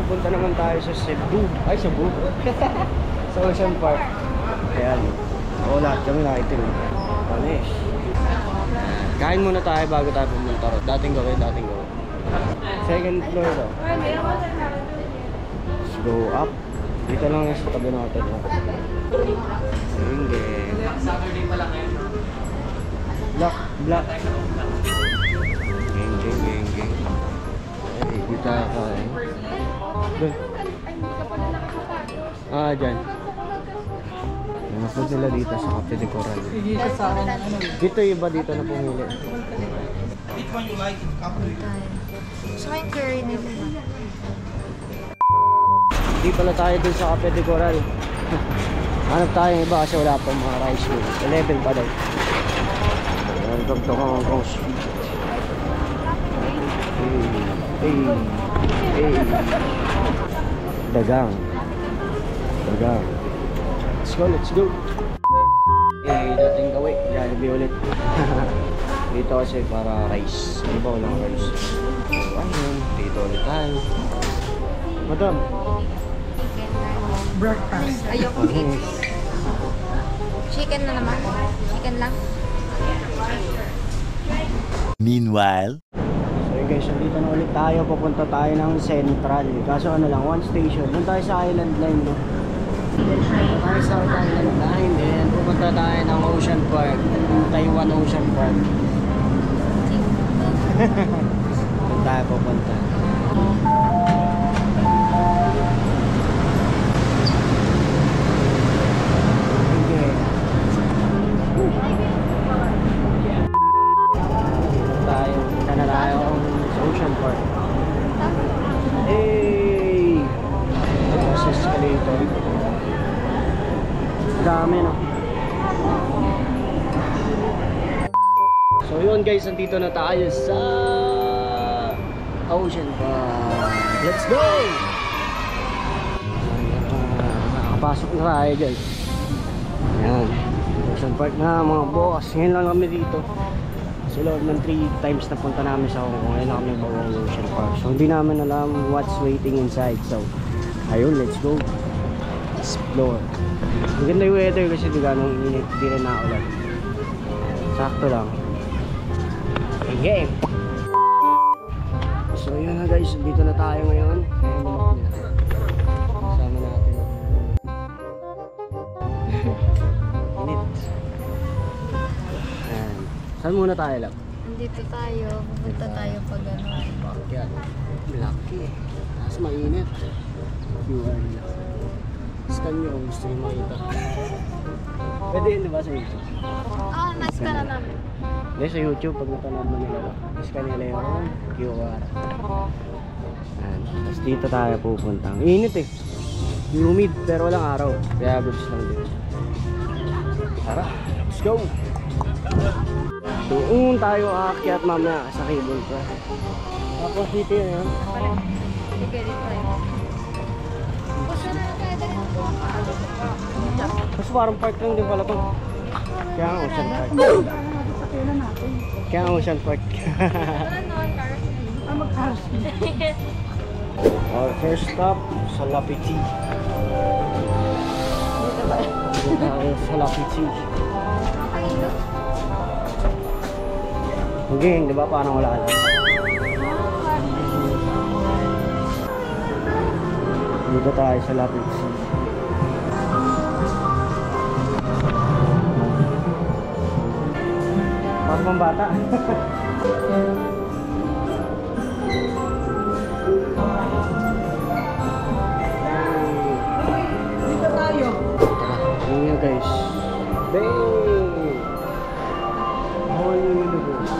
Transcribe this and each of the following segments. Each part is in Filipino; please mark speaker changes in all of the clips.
Speaker 1: pupunta naman tayo sa Cebu. Ay, Cebu. Sa Ocean Park. Ayan. Oo, lahat kami nakitin. Panis. Kain muna tayo bago tayo pumunta ro. Dating gawin. Second floor daw. Let's go up. Dito lang yung sa tabi natin. Hindi. Black. Geng. Ay, kita ka eh. Doon. Dyan. Napunta nila dito sa Cafe de Coral. Dito iba dito na pumili.
Speaker 2: Which one you like?
Speaker 3: So yung curry nila.
Speaker 1: Hindi pala tayo dun sa Cafe de Coral. Hanap tayo ng iba kasi wala pa mga rice bowl. 11 pa daw. Welcome to Hong Kong Street. Hey. Dagang. Let's go. Dating gawin. Jollibee ulit. Dito kasi para rice. Di ba walang rice? Ayun. Dito ulit tayo. Madam.
Speaker 3: Breakfast. Ayoko eat. Chicken na naman. Chicken lang.
Speaker 4: Meanwhile.
Speaker 1: So guys, dito na ulit tayo. Papunta tayo ng Central. Kaso ano lang, one station. Doon tayo sa Island Line, no? Punta tayo sa Island Line. And pupunta tayo ng Ocean Park. Taiwan Ocean Park. Doon tayo pupunta. Dami, no? So yun guys, nandito na tayo sa Ocean Park. Let's go! Nakapasok na tayo guys. Ayan, Ocean Park na mga boss. Ngayon lang kami dito. Sa loob ng 3 times na punta namin sa Hong Kong. Ngayon lang kami bawang Ocean Park. So hindi namin alam what's waiting inside. So ayun, let's go explore. Maganda yung weather kasi di ganong init, di rin naulan. Sakto lang. Okay. So yun na guys, dito na tayo ngayon. Kasama natin. Init. Ayan. Saan muna tayo lang?
Speaker 3: Nandito tayo. Pupunta tayo pag ano.
Speaker 1: Bakit? Malaki eh. Tapos mainit. QR nila. Scan nyo kung gusto nyo makita. Pwede yun diba sa YouTube?
Speaker 3: Nice ka na namin.
Speaker 1: Hindi, sa YouTube pag napanood mo nila, scan nila yung QR. Ayan. Tapos dito tayo pupunta. Init eh. Humid pero walang araw. Kaya goods lang din. Tara, let's go! Doon tayo aakyat mamaya sa cable car. Tapos dito yun.
Speaker 3: Sige, dito tayo.
Speaker 1: Kasi parang park lang din pala ito. Kaya ang Ocean Park. Kaya ang Ocean Park. Our first stop sa Lapiti. Dito tayo sa Lapiti. Hanggang, di ba? Parang wala lang. Dito tayo sa Lapiti. Parang pang bata.
Speaker 2: Dito tayo.
Speaker 1: Yun yun guys. Bang! Whole new universe.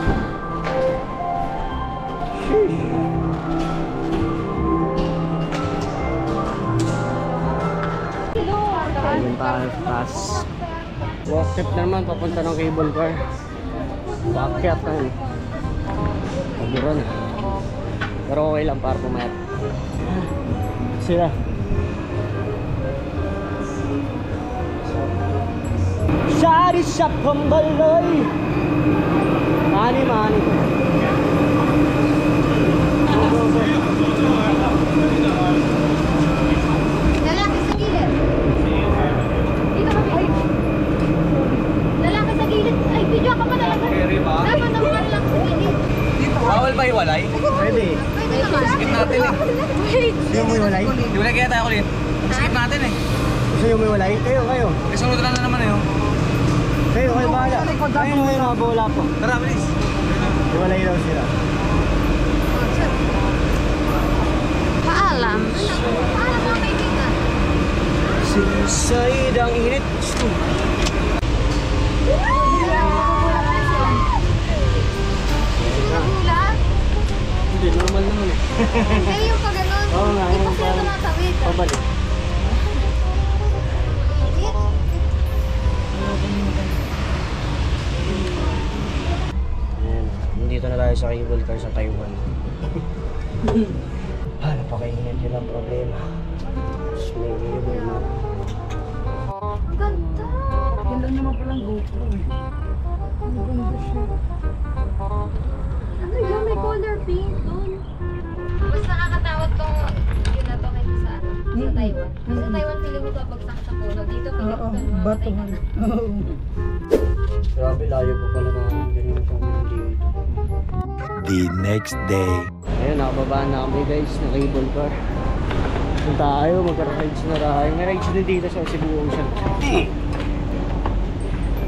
Speaker 1: Sheesh! Ayun tayo sa taas. Walk trip na naman papunta ng cable car. Paakyat na yun. Pagburon. Pero okay lang para pumayat. Sila. Sari sa pambaloy. Mani. Go. Kayo.
Speaker 2: Kasunod na naman yun.
Speaker 1: Kayo bahala. Ayun may mga bola po.
Speaker 2: Tara, bilis.
Speaker 1: Wala ilaw sila.
Speaker 3: Paalam. Paalam mga kaibigan.
Speaker 1: Sinside ang init.
Speaker 3: Hula?
Speaker 1: Hindi, normal naman eh.
Speaker 3: Eh, yung pag ganun.
Speaker 1: Oo nga,
Speaker 3: Hindi
Speaker 1: yung
Speaker 3: pa sila
Speaker 1: parang-
Speaker 3: tumatawid.
Speaker 1: Pabalik. Ayan, nandito na tayo sa cable car sa Taiwan. Napakainit yun ang problema. Tapos may cable na.
Speaker 3: Ang ganda.
Speaker 2: Yan lang naman palang GoPro eh. Ang ganda siya.
Speaker 3: Ano yun? May color pink doon. Mas nakakatakot tong yun na to kaysa sa Taiwan. Kasi sa Taiwan, feeling mo babagsak sa puno. Dito, feeling mo doon.
Speaker 2: Batuhan. Oo.
Speaker 1: Grabe, layo po pala namin. Ganyan kung dito.
Speaker 4: The next day.
Speaker 1: Ayun, nakababa na kami guys na cable car. Punta tayo, magka-rides na tayo. May rides din dito sa Cebu Ocean.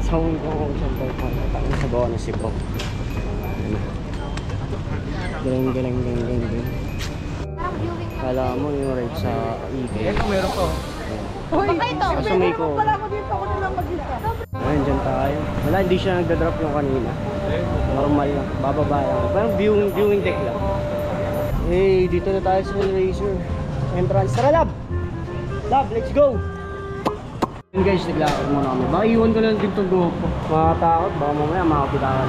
Speaker 1: Sa Hong Kong Ocean Park. Tapos sa bawah ng Cebu. Galing.
Speaker 3: Parang viewing lang.
Speaker 1: Kala mo yung ride sa EK.
Speaker 2: Ito meron ko.
Speaker 3: Baka ito.
Speaker 1: Sa may ko.
Speaker 2: Wala ko dito, ako na lang mag-isa.
Speaker 1: Ayun, dyan tayo. Wala, hindi siya nagda-drop yung kanina. Normal lang, bababa lang. Parang viewing deck lang. Hey, dito na tayo sa Hellraiser entrance. Tara, Lab! Lab, let's go! Yun guys, naglakad muna kami. Baka iwan ko lang dito GoPro. Makatakot, baka mamaya makapitawan.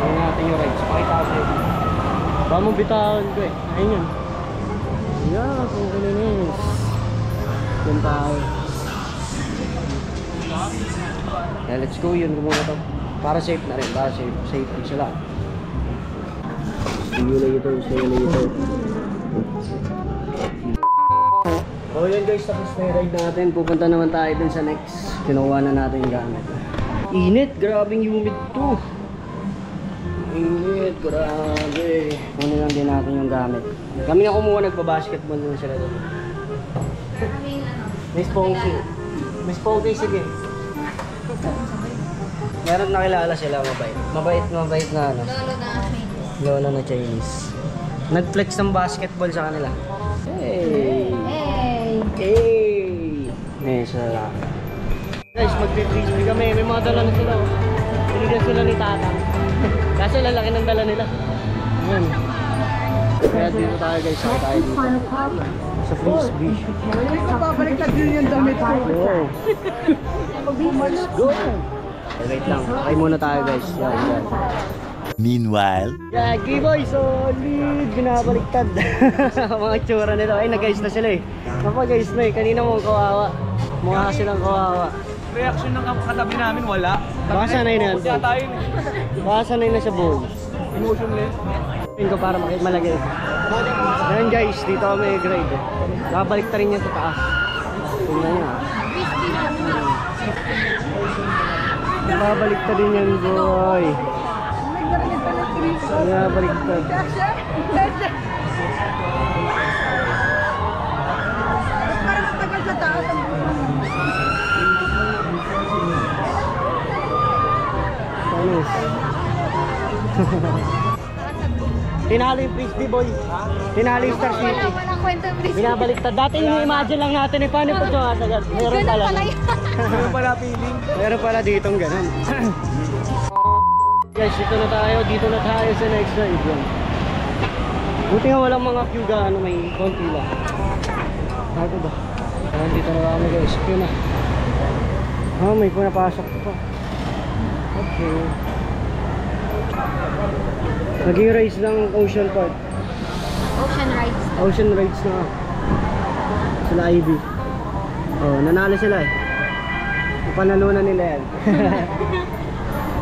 Speaker 1: Tingnan natin yung rides. Pakita ko sa'yo. Baka mong bitawan ko eh. Ayun yun. Yeah, kung kalinis. Yun tayo. Yeah, let's go. Yun ko muna to. Para safe na rin. Para safe. Safety sila. See you later. So yun guys, tapos na yung ride natin. Pupunta naman tayo dun sa next. Kinuha na natin yung gamit. Init. Grabing humid to. Init. Grabe. Kunin lang din natin yung gamit. Kami na kumuha, nagpa-basketball na sila doon. Miss Pongsi. Miss Pongsi, sige. Meron nakilala sila, mabait. Mabait na ano.
Speaker 3: Lolo na Chinese.
Speaker 1: Lola na Chinese. Nag-flex ng basketball sa kanila. Hey!
Speaker 3: Hey!
Speaker 1: Hey, sila. Guys, mag-frisbee kami. May mga dala na sila. Binigyan sila ni Tatang. Kasi lalaki ng dala nila. Ayan. Kaya dito tayo guys. Saka tayo dito. Sa frisbee.
Speaker 2: Hindi ko babaliktad din yung damit ko.
Speaker 1: Wow. Let's go! Wait lang. Try muna tayo guys. Yan.
Speaker 4: Meanwhile.
Speaker 1: Yagi boy, solid! Binabaliktad. Mga tsura nila. Ay, nag-guys na sila eh. Napag-guys na eh. Kanina mo kawawa. Mukha silang kawawa.
Speaker 2: Reaction ng katabi namin, wala.
Speaker 1: Baka sanay na yan.
Speaker 2: Kaya tayo,
Speaker 1: Baka sanay na sa bowl.
Speaker 2: emotionless.
Speaker 1: Tingin ko para malagay. Ayan guys, dito kami grade. Babaliktad rin yan sa taas. Tingnan nyo. Babaliktad din yan boy. Babaliktad.
Speaker 2: Parang matagal sa taas ang
Speaker 1: Panis. Tinalo yung frisbee boy. Tinalo yung Star City.
Speaker 3: Walang kwenta yung frisbee.
Speaker 1: Binabaliktad. Dati ini-imagine lang natin eh. Paano po siya kasagat? Meron pala.
Speaker 2: Meron pala feeling.
Speaker 1: Meron pala ditong ganun. Guys, dito na tayo sa next ride. Yan. Buti nga walang mga queue gaano, may konti lang. Ano ba? Ayan, dito na kami guys. Queue na. May pinapasok pa. Okay. Naging race lang Ocean Park.
Speaker 3: Ocean rides.
Speaker 1: Ocean rides na. Sila Ivy. Oh, nanalo sila eh. Panalunan nila yan.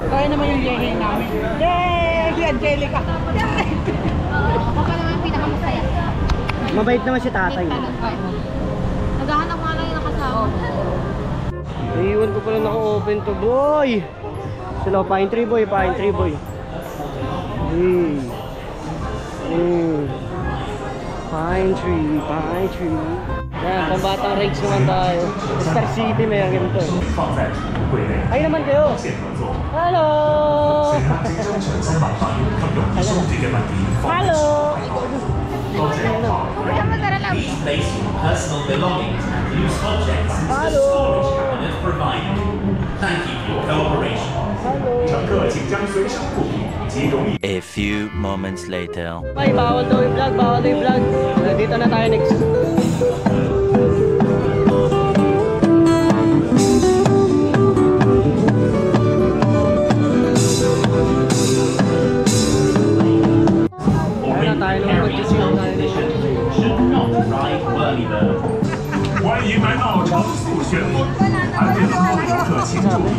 Speaker 2: Kaya naman yung yehey namin. Yay! Si Angelica! Yay!
Speaker 3: Ako pa naman yung pinakamasaya.
Speaker 1: Mabait naman si tatay.
Speaker 3: Naghahanap nga lang yung nakasawa.
Speaker 1: Iiwan ko pala naka-open to boy. Sila Pine Tree boy. Pine Tree. Ayan, pambatang rigs naman tayo. Star City meron ganito.
Speaker 5: 放在储物柜内，
Speaker 1: Ay naman kayo.
Speaker 5: 现合作。
Speaker 1: Hello!
Speaker 5: 随它竞争成松绑房，他们用一收这个问题放在
Speaker 1: Hello!
Speaker 5: 高质量化。 These place your personal belongings and loose objects into the storage cabinet provided. Thank you for your cooperation. 乘客请将随身物品及容易。
Speaker 4: A few moments later.
Speaker 1: Ay, bawal daw yung vlog, bawal daw yung vlog. Dito na tayo next. Ayan na tayo naman mag-chill tayo.
Speaker 5: 是 Not Right Whirly Bird。欢迎来到超速旋风，安全操作客请注意。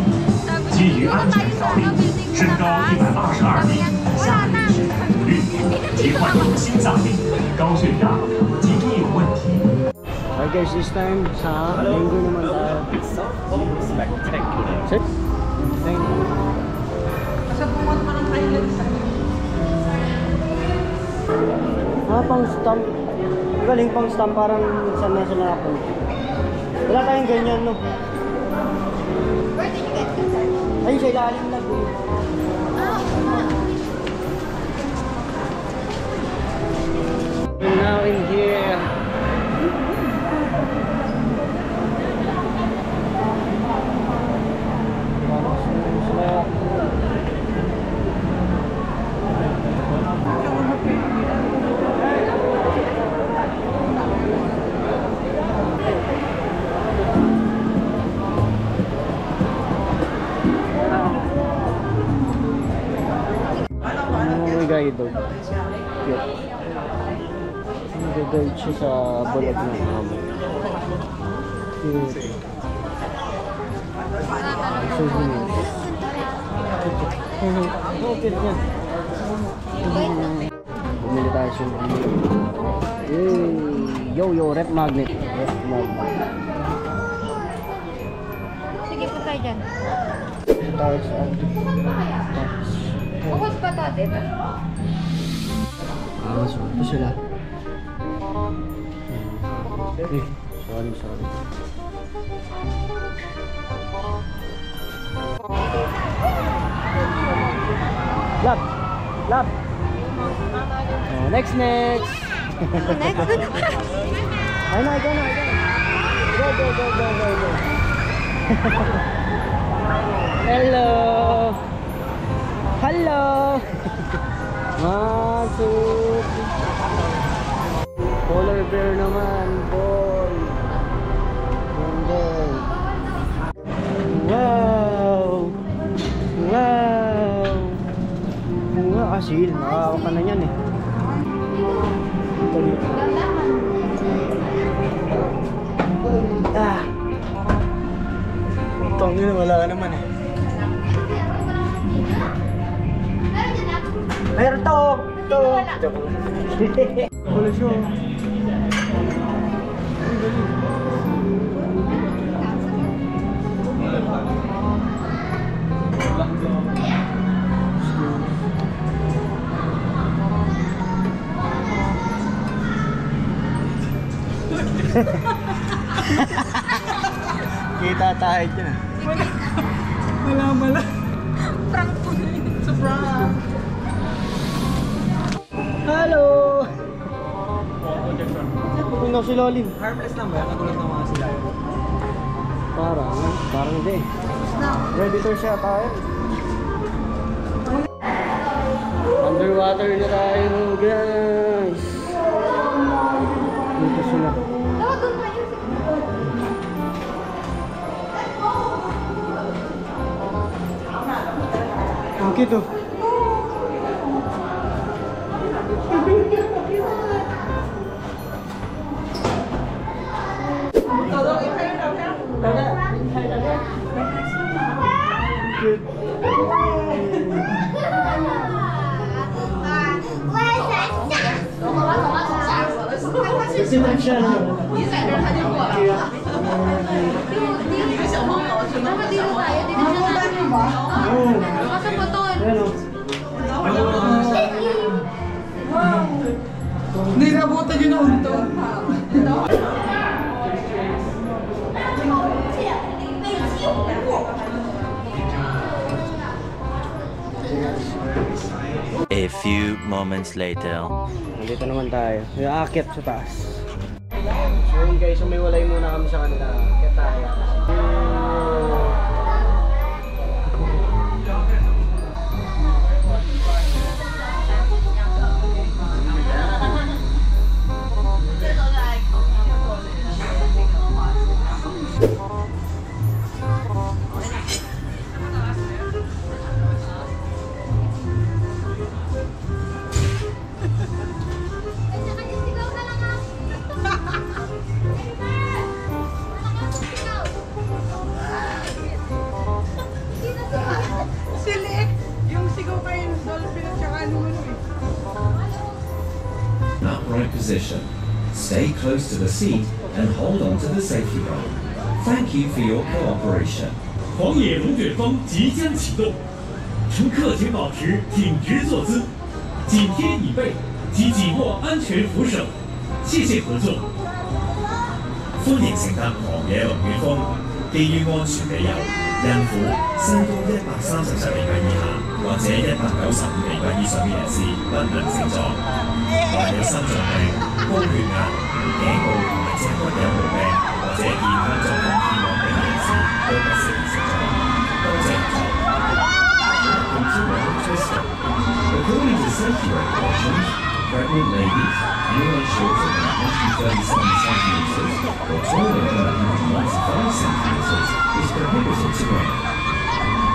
Speaker 5: 基于安全条例，身高122米，下体是绿，及患有心脏病、高血压及易问题。
Speaker 1: Alright guys, this time sa linggo naman tayo.
Speaker 5: Spectacular.
Speaker 1: Sit. Thank you.
Speaker 2: Kasi pumunta pa ng Highlands.
Speaker 1: Pang stamp. Galing pang stamp, parang saan na sila nakapunta. Wala tayong ganyan, no?
Speaker 3: Where did you get this?
Speaker 1: Ay, sa ilalim na po. We're now in here. Guide dog. Cute. Nag-guide siya sa balag ng amo. Cute. Souvenirs. Oh, cute yan. Bumili tayo souvenir. Yay! Yo, rep magnet. Rep magnet.
Speaker 3: Sige po tayo dyan.
Speaker 1: Stars and
Speaker 3: Bukos pa to, diba?
Speaker 1: so ito sila. Sorry. Lab. Oh, next.
Speaker 3: Next.
Speaker 1: Ay na, ikaw na. Go. Hello. Masuk. Polar bear naman, boy. Ganda. Wow. Asil. Nakakawa ka na yan eh. Ito dito. Tangin, wala ka naman eh. Meron to! Wala siya. Kita tayo dyan.
Speaker 2: Wala.
Speaker 3: Prank po na yun.
Speaker 2: Surprise!
Speaker 1: Hello! Tingnan si Lolim.
Speaker 2: Harmless lang ba? Nagulat ng mga sila.
Speaker 1: Parang hindi. Predator siya tayo. Underwater na tayo, guys. Dito sila.
Speaker 3: Doon tayo.
Speaker 1: Ang cute oh. Cute. Kasi lang siya no?
Speaker 2: Nirabutan yun ang unto.
Speaker 4: A few moments later.
Speaker 1: Nandito naman tayo. May aakyat sa taas. So yun guys, umiwalay muna kami sa kanila. Kaya tayo.
Speaker 2: Sili, yung sigaw kayo yung dolphin at saka ano eh.
Speaker 6: Upright position. Stay close to the seat and hold on to the safety belt. Thank you for your cooperation.
Speaker 5: 狂野龙卷风即将启动，乘客请保持挺直坐姿，紧贴椅背及紧握安全扶手，谢谢合作。歡迎乘搭狂野龍捲風，基於安全理由，孕婦、身高130厘米以下或者195厘米以上嘅人士不能乘坐。患有心臟病、高血壓、頸部同埋脊骨有毛病或者健康狀況偏穩定嘅人士都不適宜乘坐。多謝合作。
Speaker 6: According to safety regulations, pregnant ladies, anyone shorter than 137 centimeters or taller than 195 centimeters is prohibited to ride.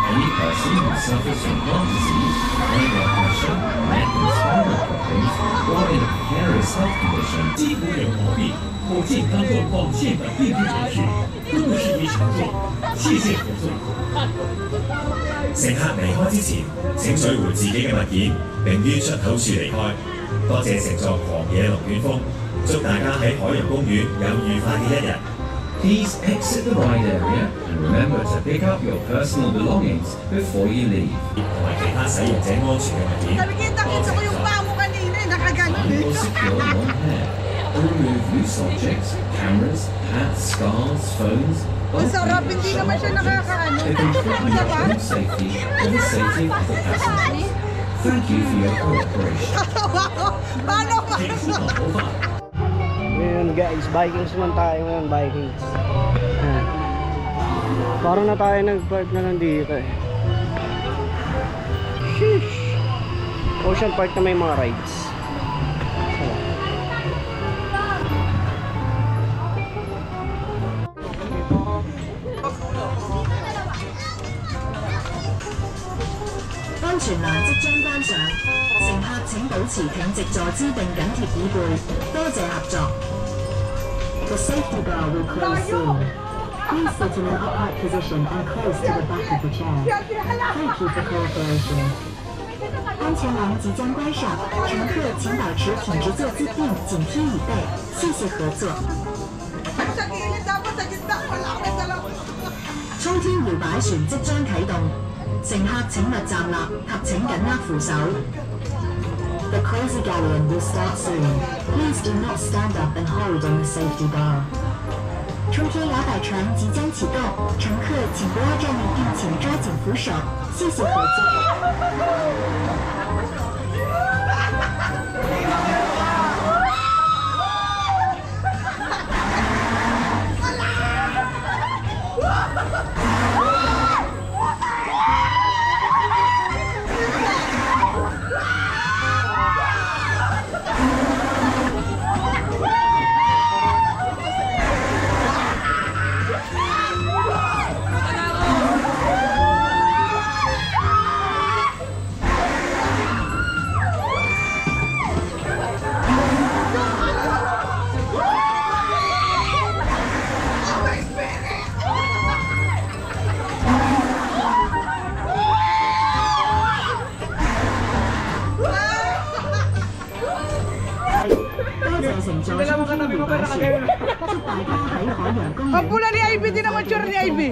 Speaker 6: Any person who suffers from heart disease, high blood pressure, neck and spinal problems, or in a precarious health condition,
Speaker 5: 肌骨有毛病或健康状况欠稳定之人士都不適宜乘坐。謝謝合作。乘客離開之前，請取回自己嘅物件，並於出口處離開。多謝乘坐狂野龍捲風，祝大家喺海洋公園有愉快嘅一日。
Speaker 6: please exit the ride area and remember to pick up your personal belongings before you leave.
Speaker 5: 同埋其他使用者安全嘅物件。
Speaker 2: Nakikita-kita ko yung paa mo kanina eh, nakaganon
Speaker 6: Find or
Speaker 2: eh.
Speaker 6: secure long hair. Remove loose objects, cameras, hats, scarves, phones.
Speaker 2: Ang sarap, hindi naman siya nakakaano.
Speaker 6: They contribute to
Speaker 2: Sarap.
Speaker 6: your safety and the safety of the passengers. Thank you for your cooperation.
Speaker 2: Paano ba?
Speaker 5: 请扶好头发。
Speaker 1: Ngayon guys, Vikings naman tayo ngayon, Vikings. Ayan. Parang na tayo nag-park na nandito eh. Sheesh. Ocean Park na may mga rides.
Speaker 7: The safety bar will close soon. Please sit in an upright position and close to the back of the chair. Thank you for cooperation. 安全栏即将关上，乘客请保持挺直坐姿并紧贴椅背，谢谢合作。
Speaker 2: Sa gilid dapat, sa gitna, malapit na lang.
Speaker 7: 衝天搖擺船即將啟動，乘客請勿站立及請緊握扶手。The crazy galleon will start soon. Please do not stand up and hold on the safety bar. 冲天摇摆船即将启动，乘客请不要站立并请抓紧扶手，谢谢合作。
Speaker 2: Ang pula ni Ivy, din naman tsura ni Ivy.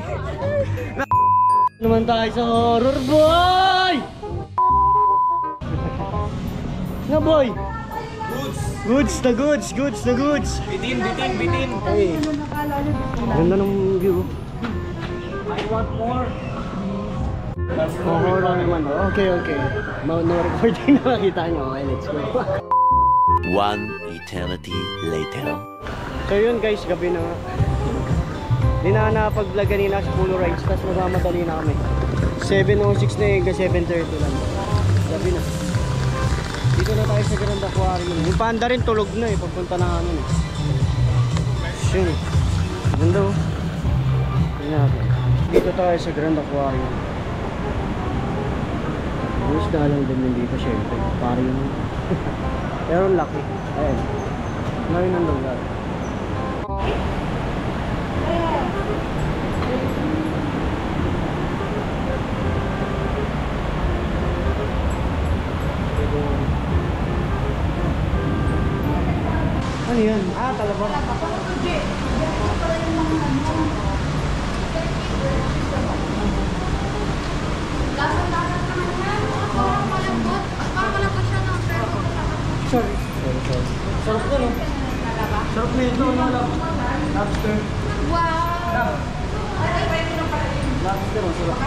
Speaker 1: Naman tayo sa horror boy! Na boy! Goods na goods! Goods na goods! Bitin! Hey. Ganda ng view. I want more! Horror naman. Okay. No recording na makita nyo. Okay, let's go.
Speaker 4: One eternity later.
Speaker 1: So yun guys, gabi na nga. Hindi na nakapag-vlog kanina sa Polo Rides, tapos magmamadali na kami. 7:06 na yung 7:30 lang. Gabi na. Dito na tayo sa Grand Aquarium. Yung panda rin tulog na eh, pagpunta na ano eh. Yun. Ganda oh. Dito tayo sa Grand Aquarium. Mas dalang din dito syempre. Aquarium. Pero laki. Ayan. Ngayon ang lugar. Ano yan? Ah, talabak. Sorry. Sarap ko no? Sarap na ito, no? Lobster.
Speaker 3: Wow!
Speaker 1: Lobster, masarap.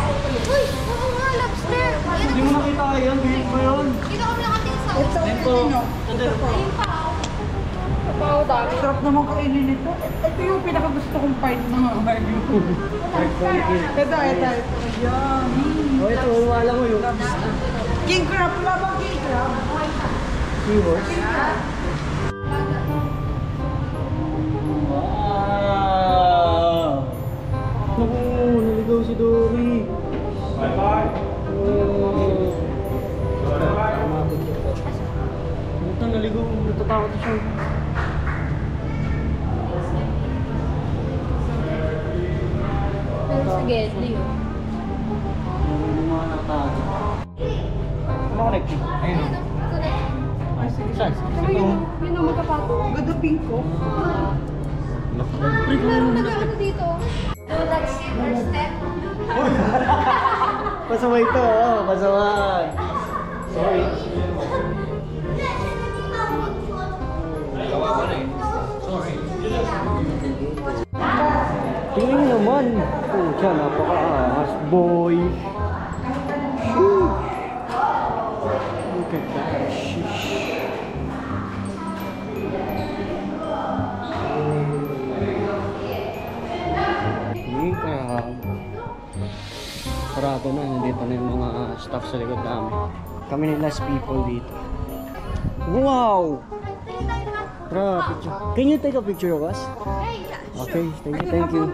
Speaker 3: Uy! Oo nga, lobster!
Speaker 1: Hindi mo nakita yan, bihit mo yun.
Speaker 3: Dito kami nakatingin sa ulo.
Speaker 1: Ito.
Speaker 3: Ayun pa, oh.
Speaker 2: Sarap naman kainin ito. Ito yung pinakagusto kong part ng mga barbecue. Ito. Yummy.
Speaker 1: Oh, ito, wala mo yun.
Speaker 2: King crab. Wala bang king crab?
Speaker 1: Seahorse. Wow! Naku, naligaw si Dory. Bye-bye. Ito, naligaw. Natatakot na siya.
Speaker 3: Spaghetti, oh.
Speaker 1: Yung mga natatakot. Ano connecting? Ayun o. Saan?
Speaker 3: Yun ang magkapato.
Speaker 2: Ganda pink ko.
Speaker 3: Merong nag-ano dito. Do that first step.
Speaker 1: Pasaway ito, oh. Pasaway. Sorry. Tingnan nyo naman. Oh, siya, napaka-ahas, boy. Sheesh. Look at that. Sheesh. Sarado na, nandito na yung mga staff sa likod namin. Kami ni last people dito. Wow! Tara, picture. Can you take a picture of us? Okay, thank you.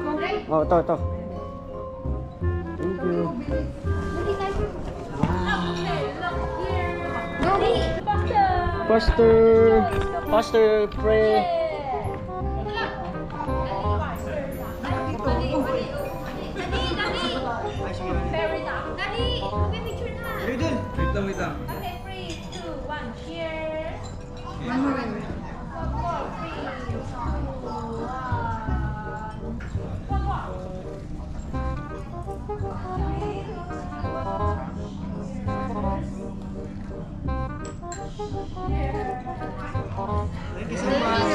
Speaker 1: Oh, ito. Thank you. Pastor, pray.
Speaker 3: Wait lang. Okay, 3, 2, 1, cheers! 1 more. 3, 2, 1. Thank you so much.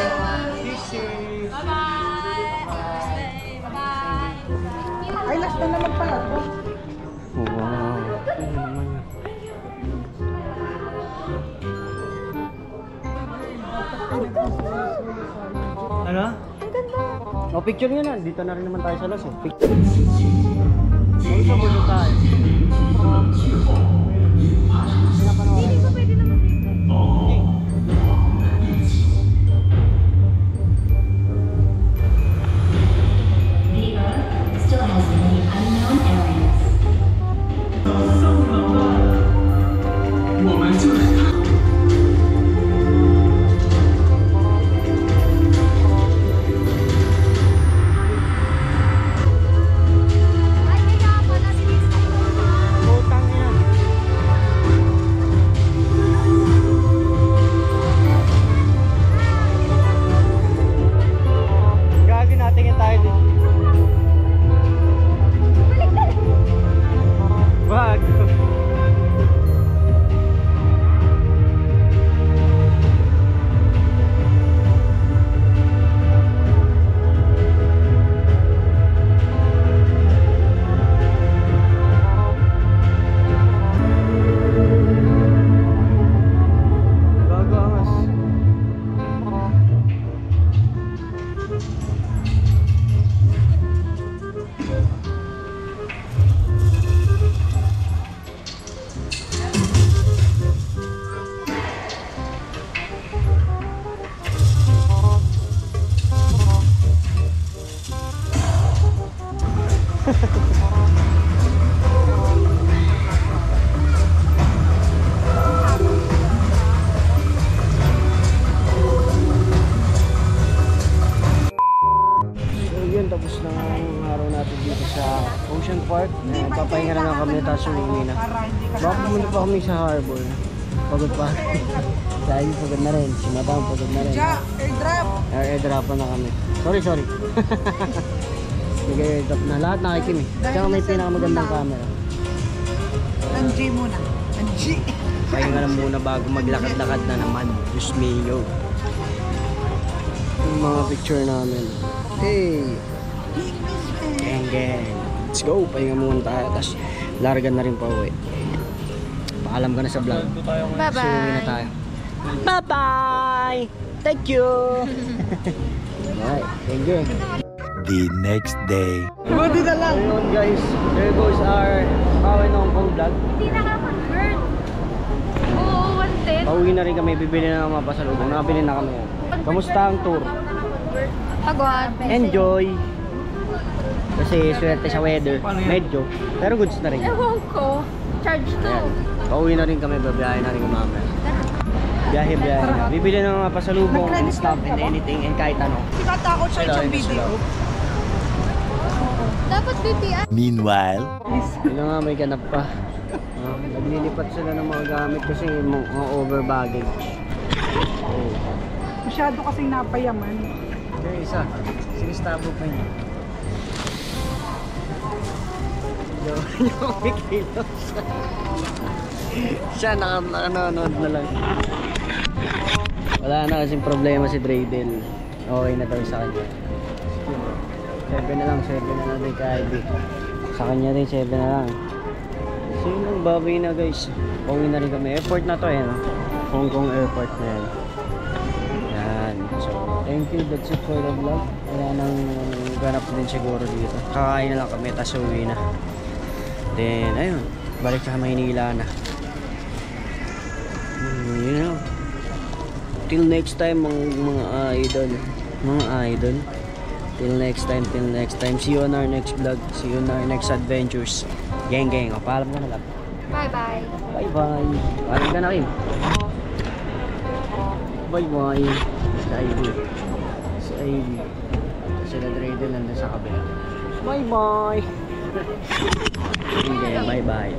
Speaker 3: Bye-bye.
Speaker 2: Ay, last na naman pala to.
Speaker 1: Wow. Ano?
Speaker 3: Ang ganda.
Speaker 1: O, picture nyo na. Dito na rin naman tayo sa las eh. Picture. Ano sa bulo tayo?
Speaker 3: Hindi ko pwede naman dito.
Speaker 7: The Earth still has many unknown areas.
Speaker 5: 我们就是。
Speaker 3: Ay, kaya pala sinis ko.
Speaker 1: Utang niya. Gagi natin yung tayo din. Wag. So yun, tapos na ang araw natin dito sa Ocean Park. Papahinga na lang kami, tapos uuwi na.
Speaker 2: Para hindi ka
Speaker 1: Baka pumunta pa kami sa harbor. Pagod pa. Dahil pagod na rin. Si Madam pagod na rin.
Speaker 2: airdrop.
Speaker 1: Airdropan na kami. Sorry. Sige, airdrop na. Lahat nakikim eh. Tsaka may pinakamagandang camera.
Speaker 2: Ang G muna. Ang G.
Speaker 1: Pahinga na muna bago maglakad-lakad na naman. Diyos mio. Yung mga picture namin. Hey! Gang. Let's go. Pahinga muna tayo. Tapos largan na rin pa uwi. Paalam ka na sa vlog.
Speaker 3: Bye-bye.
Speaker 1: So, uwi na tayo. Bye-bye! Thank you! Alright, thank you.
Speaker 4: The next day.
Speaker 2: Buti na lang.
Speaker 1: Ayun guys, there goes our Kawen Hong Kong vlog.
Speaker 3: Hindi naka-convert. Oo, 110.
Speaker 1: Pauwi na rin kami, bibili na ng mga pasalubong. Nakabili na kami. Kamusta ang tour?
Speaker 3: Pagod.
Speaker 1: Enjoy! Kasi swerte sa weather, medyo. Pero goods na rin.
Speaker 3: Ewan ko. Charge to.
Speaker 1: Ayan. Pauwi na rin kami, babiyahe na rin kami mamaya. Biyahe na. Bibili ng mga pasalubong and stuff and anything and kahit ano.
Speaker 2: Tinatakot siya yung video.
Speaker 3: Dapat BPI.
Speaker 4: Meanwhile,
Speaker 1: Yun na nga, may ganap pa. Naglilipat sila ng mga gamit kasi mga over baggage. Oh.
Speaker 2: Masyado kasing napayaman.
Speaker 1: Okay, isa. Sinistabo pa niya. Yung kilos. Siya nakanonood na lang. Wala na kasing problema si Dreidel. Okay na daw sa kanya. 7 na lang din kay Ivy. Sa kanya din 7 na lang. So yun lang, baboy na guys. Pauwi na rin kami. Airport na to eh, no? Hong Kong airport na yan. Yan. So thank you, that's it for the vlog. Wala nang ganap din siguro dito. Kakain na lang kami, tas uwi na. Then ayun, balik sa Maynila na. You know, till next time mga idol. Till next time, see you on our next vlog, see you on our next adventures. Gang, o paalam ka na lang.
Speaker 3: Bye-bye.
Speaker 1: Bye. Paalam ka na Kim. Bye. Si Ivy. Sila Dreidel nandun sa kabila. Bye. Okay, bye.